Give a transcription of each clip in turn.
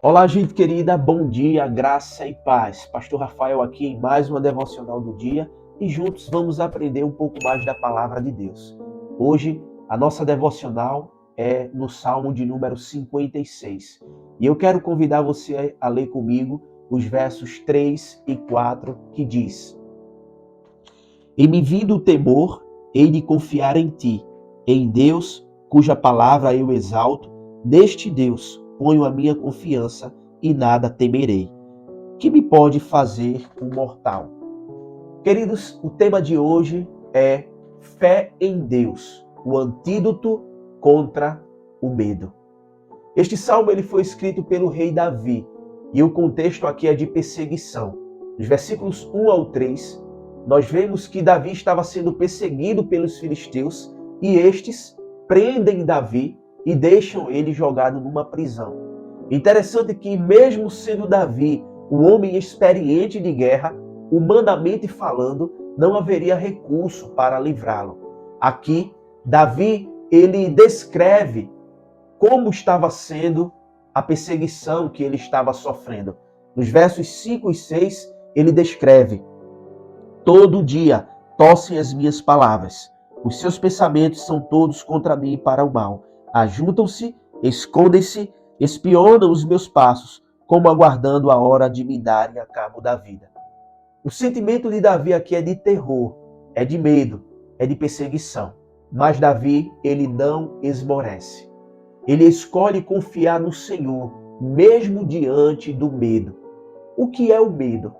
Olá, gente querida, bom dia, graça e paz. Pastor Rafael aqui em mais uma devocional do dia e juntos vamos aprender um pouco mais da palavra de Deus. Hoje, a nossa devocional é no Salmo de número 56 e eu quero convidar você a ler comigo os versos 3 e 4 que diz: E me vindo o temor, hei de confiar em ti, em Deus, cuja palavra eu exalto, neste Deus ponho a minha confiança e nada temerei. Que me pode fazer um mortal? Queridos, o tema de hoje é fé em Deus, o antídoto contra o medo. Este salmo ele foi escrito pelo rei Davi e o contexto aqui é de perseguição. Nos versículos 1 ao 3, nós vemos que Davi estava sendo perseguido pelos filisteus e estes prendem Davi e deixam ele jogado numa prisão. Interessante que mesmo sendo Davi um homem experiente de guerra, humanamente falando, não haveria recurso para livrá-lo. Aqui, Davi ele descreve como estava sendo a perseguição que ele estava sofrendo. Nos versos 5 e 6, ele descreve: Todo dia tossem as minhas palavras. Os seus pensamentos são todos contra mim para o mal. Ajuntam-se, escondem-se, espionam os meus passos, como aguardando a hora de me darem a cabo da vida. O sentimento de Davi aqui é de terror, é de medo, é de perseguição. Mas Davi, ele não esmorece. Ele escolhe confiar no Senhor, mesmo diante do medo. O que é o medo?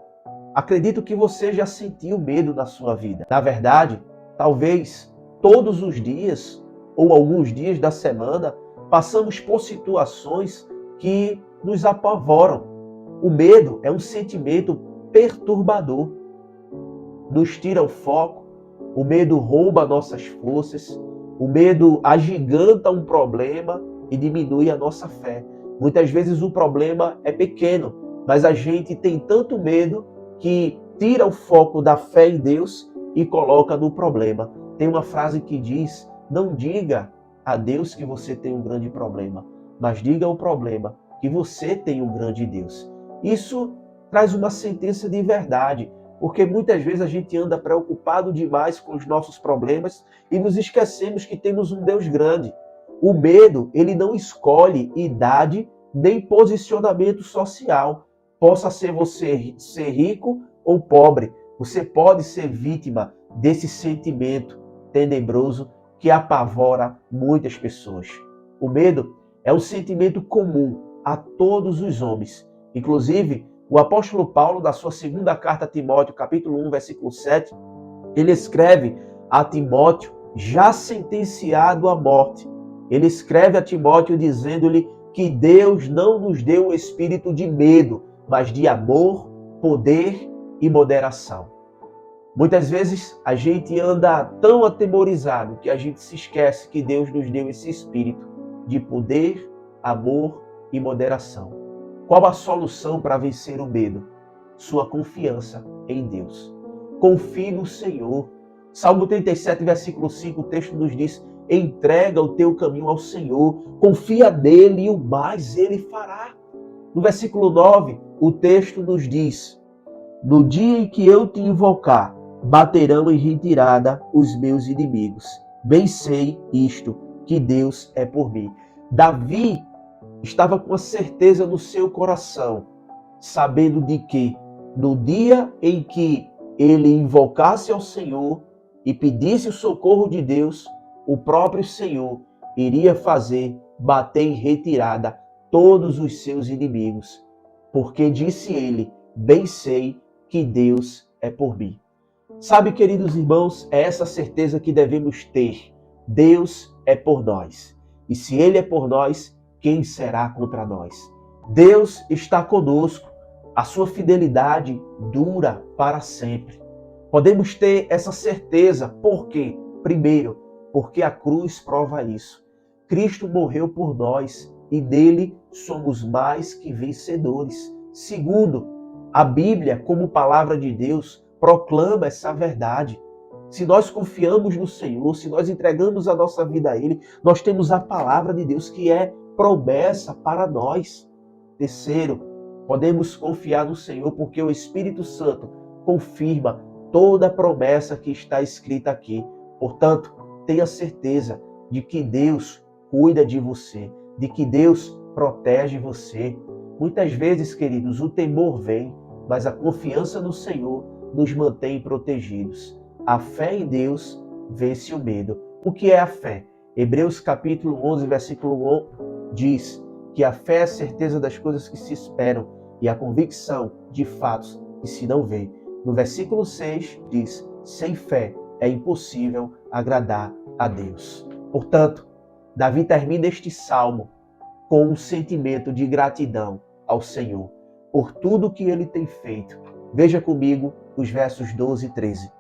Acredito que você já sentiu medo na sua vida. Na verdade, talvez todos os dias ou alguns dias da semana passamos por situações que nos apavoram. O medo é um sentimento perturbador. Nos tira o foco, o medo rouba nossas forças, o medo agiganta um problema e diminui a nossa fé. Muitas vezes o problema é pequeno, mas a gente tem tanto medo que tira o foco da fé em Deus e coloca no problema. Tem uma frase que diz: não diga a Deus que você tem um grande problema, mas diga ao problema que você tem um grande Deus. Isso traz uma sentença de verdade, porque muitas vezes a gente anda preocupado demais com os nossos problemas e nos esquecemos que temos um Deus grande. O medo, ele não escolhe idade nem posicionamento social. Possa ser você ser rico ou pobre, você pode ser vítima desse sentimento tenebroso que apavora muitas pessoas. O medo é um sentimento comum a todos os homens. Inclusive, o apóstolo Paulo, na sua segunda carta a Timóteo, capítulo 1, versículo 7, ele escreve a Timóteo, já sentenciado à morte. Ele escreve a Timóteo dizendo-lhe que Deus não nos deu o espírito de medo, mas de amor, poder e moderação. Muitas vezes a gente anda tão atemorizado que a gente se esquece que Deus nos deu esse espírito de poder, amor e moderação. Qual a solução para vencer o medo? Sua confiança em Deus. Confie no Senhor. Salmo 37, versículo 5, o texto nos diz: entrega o teu caminho ao Senhor, confia nele e o mais ele fará. No versículo 9, o texto nos diz: no dia em que eu te invocar, baterão em retirada os meus inimigos. Bem sei isto, que Deus é por mim. Davi estava com a certeza no seu coração, sabendo de que no dia em que ele invocasse ao Senhor e pedisse o socorro de Deus, o próprio Senhor iria fazer bater em retirada todos os seus inimigos. Porque disse ele: bem sei que Deus é por mim. Sabe, queridos irmãos, é essa certeza que devemos ter. Deus é por nós. E se Ele é por nós, quem será contra nós? Deus está conosco. A sua fidelidade dura para sempre. Podemos ter essa certeza. Por quê? Primeiro, porque a cruz prova isso. Cristo morreu por nós e nele somos mais que vencedores. Segundo, a Bíblia, como palavra de Deus, proclama essa verdade. Se nós confiamos no Senhor, se nós entregamos a nossa vida a Ele, nós temos a palavra de Deus que é promessa para nós. Terceiro, podemos confiar no Senhor porque o Espírito Santo confirma toda a promessa que está escrita aqui. Portanto, tenha certeza de que Deus cuida de você, de que Deus protege você. Muitas vezes, queridos, o temor vem, mas a confiança no Senhor nos mantém protegidos. A fé em Deus vence o medo. O que é a fé? Hebreus capítulo 11, versículo 1 diz que a fé é a certeza das coisas que se esperam e a convicção de fatos que se não vê. No versículo 6 diz, sem fé é impossível agradar a Deus. Portanto, Davi termina este salmo com um sentimento de gratidão ao Senhor por tudo que ele tem feito. Veja comigo os versos 12 e 13.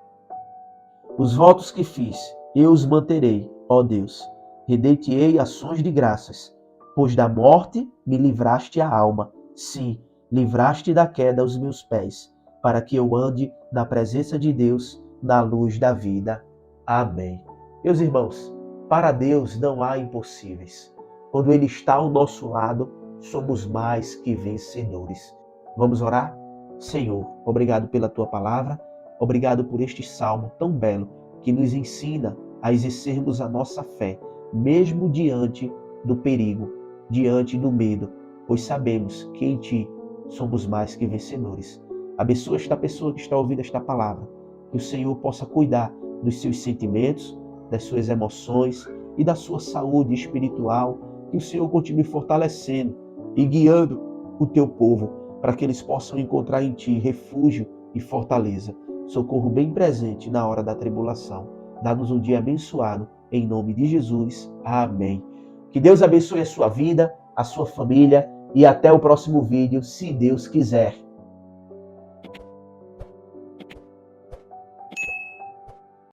Os votos que fiz, eu os manterei, ó Deus. Render-te-ei ações de graças, pois da morte me livraste a alma. Sim, livraste da queda os meus pés, para que eu ande na presença de Deus, na luz da vida. Amém. Meus irmãos, para Deus não há impossíveis. Quando Ele está ao nosso lado, somos mais que vencedores. Vamos orar? Senhor, obrigado pela Tua palavra, obrigado por este salmo tão belo que nos ensina a exercermos a nossa fé, mesmo diante do perigo, diante do medo, pois sabemos que em Ti somos mais que vencedores. Abençoa esta pessoa que está ouvindo esta palavra, que o Senhor possa cuidar dos seus sentimentos, das suas emoções e da sua saúde espiritual, que o Senhor continue fortalecendo e guiando o Teu povo, para que eles possam encontrar em Ti refúgio e fortaleza, socorro bem presente na hora da tribulação. Dá-nos um dia abençoado, em nome de Jesus. Amém. Que Deus abençoe a sua vida, a sua família e até o próximo vídeo, se Deus quiser.